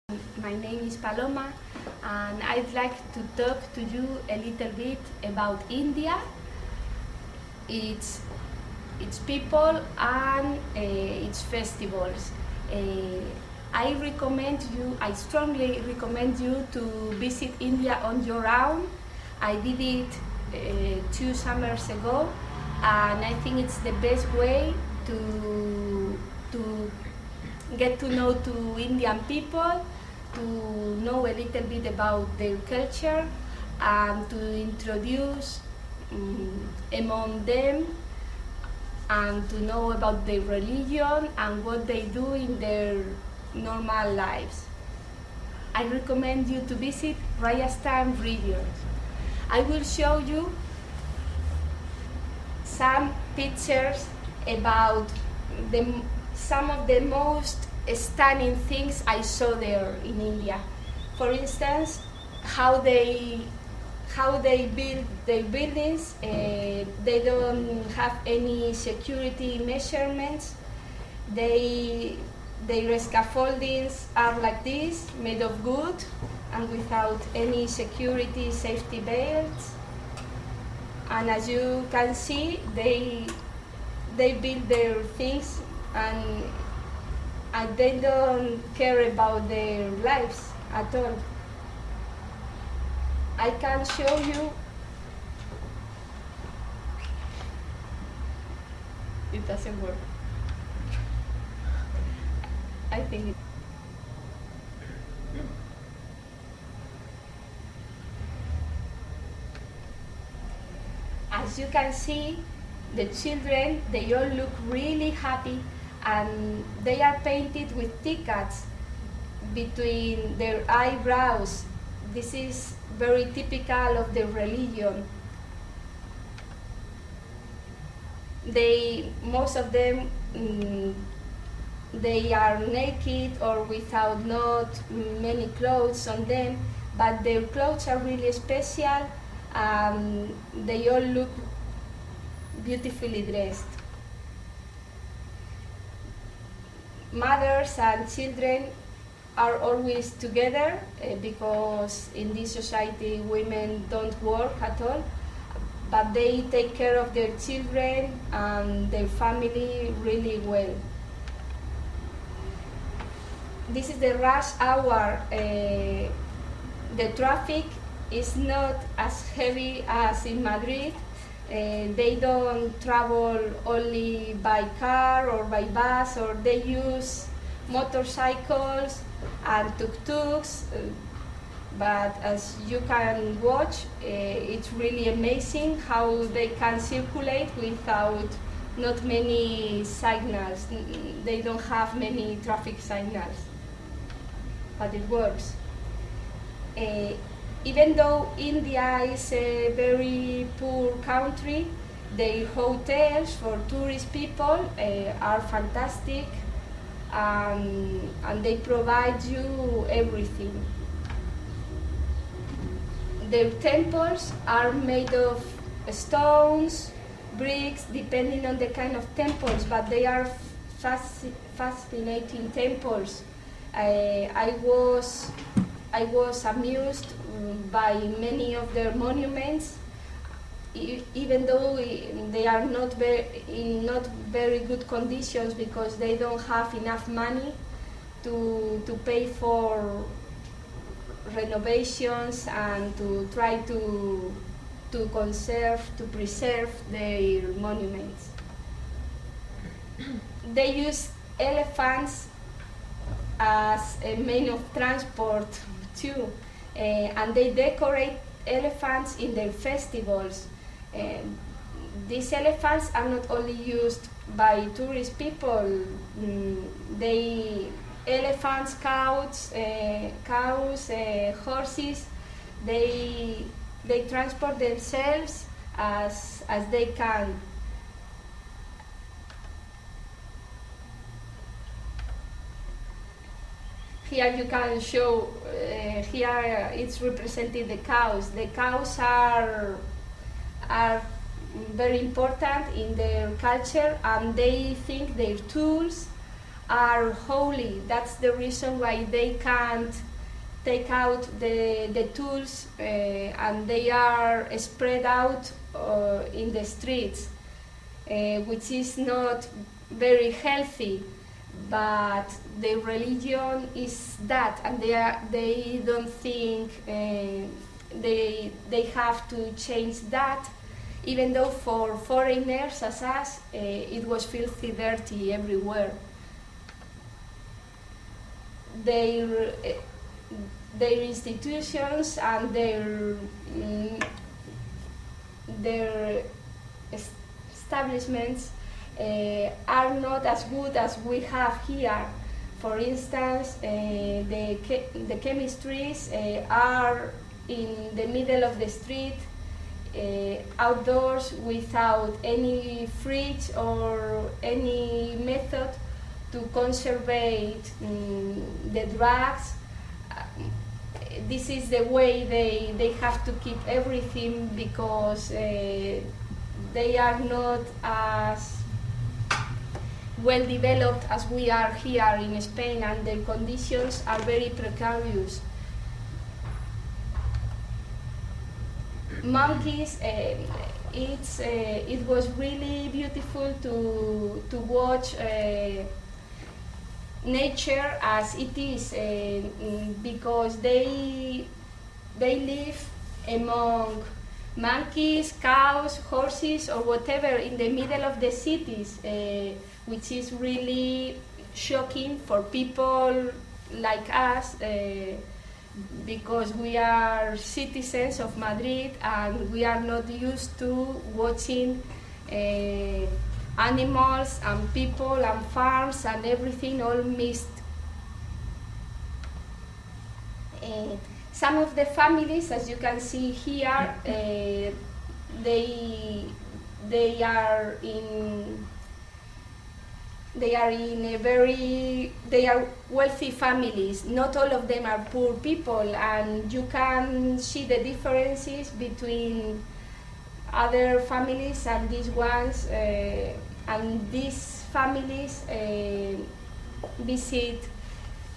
My name is Paloma, and I'd like to talk to you a little bit about India, its people, and its festivals. I strongly recommend you to visit India on your own. I did it 2 summers ago, and I think it's the best way to get to know to Indian people, to know a little bit about their culture, and to introduce among them, and to know about their religion and what they do in their normal lives. I recommend you to visit Rajasthan region. I will show you some pictures about some of the most stunning things I saw there in India. For instance, how they build their buildings. They don't have any security measurements. Their scaffoldings are like this, made of wood and without any security safety belts. And as you can see, they build their things and they don't care about their lives at all. I can show you. It doesn't work. I think as you can see, the children, they all look really happy, and they are painted with tickets between their eyebrows. This is very typical of their religion. Most of them, they are naked or without not many clothes on them, but their clothes are really special, and they all look beautifully dressed. Mothers and children are always together because in this society women don't work at all, but they take care of their children and their family really well. This is the rush hour. The traffic is not as heavy as in Madrid. They don't travel only by car or by bus, or they use motorcycles and tuk-tuks, but as you can watch, it's really amazing how they can circulate without not many signals. They don't have many traffic signals, but it works. Even though India is a very poor country, their hotels for tourist people are fantastic, and they provide you everything. Their temples are made of stones, bricks, depending on the kind of temples, but they are fascinating temples. I was amused by many of their monuments, even though they are in not very good conditions because they don't have enough money to pay for renovations and to try to preserve their monuments. They use elephants as a means of transport too, and they decorate elephants in their festivals. These elephants are not only used by tourist people. Elephants, cows, horses, they transport themselves as they can. Here you can show, here it's represented the cows. The cows are very important in their culture, and they think their tools are holy. That's the reason why they can't take out the tools and they are spread out in the streets, which is not very healthy. But their religion is that, and they don't think they have to change that, even though for foreigners as us it was filthy dirty everywhere. Their institutions and their establishments are not as good as we have here. For instance, the chemistries are in the middle of the street, outdoors, without any fridge or any method to conserve the drugs. This is the way they have to keep everything, because they are not as well developed as we are here in Spain, and their conditions are very precarious. Monkeys, it was really beautiful to watch nature as it is, because they live among monkeys, cows, horses, or whatever in the middle of the cities, which is really shocking for people like us, because we are citizens of Madrid and we are not used to watching animals and people and farms and everything all mixed. Some of the families, as you can see here, they are wealthy families. Not all of them are poor people, and you can see the differences between other families and these ones. And these families visit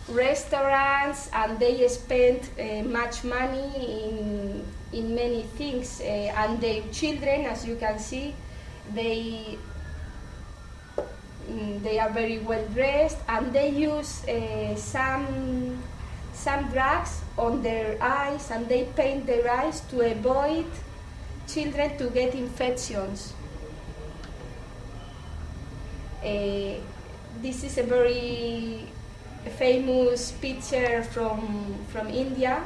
restaurants and they spend much money in many things, and their children, as you can see, they are very well dressed, and they use some drugs on their eyes, and they paint their eyes to avoid children to get infections. This is a very famous picture from India.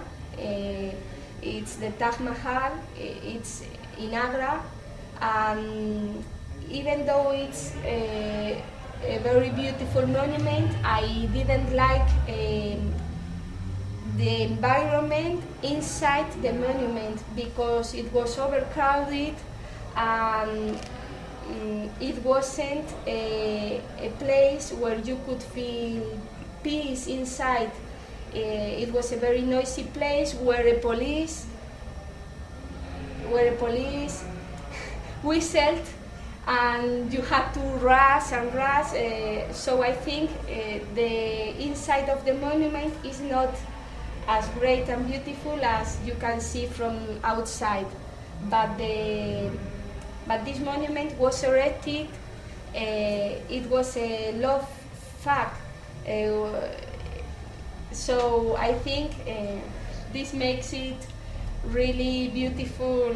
It's the Taj Mahal. It's in Agra, and even though it's a very beautiful monument, I didn't like the environment inside the monument, because it was overcrowded and it wasn't a place where you could feel peace inside. It was a very noisy place where a police whistled, and you had to rush and rush. So I think the inside of the monument is not as great and beautiful as you can see from outside. But this monument was erected. It was a love fact. So I think this makes it really beautiful.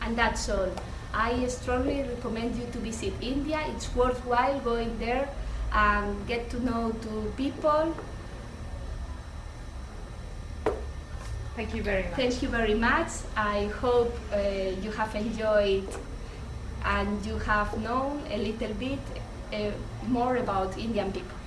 And that's all. I strongly recommend you to visit India. It's worthwhile going there and get to know two people. Thank you very much. Thank you very much. I hope you have enjoyed and you have known a little bit more about Indian people.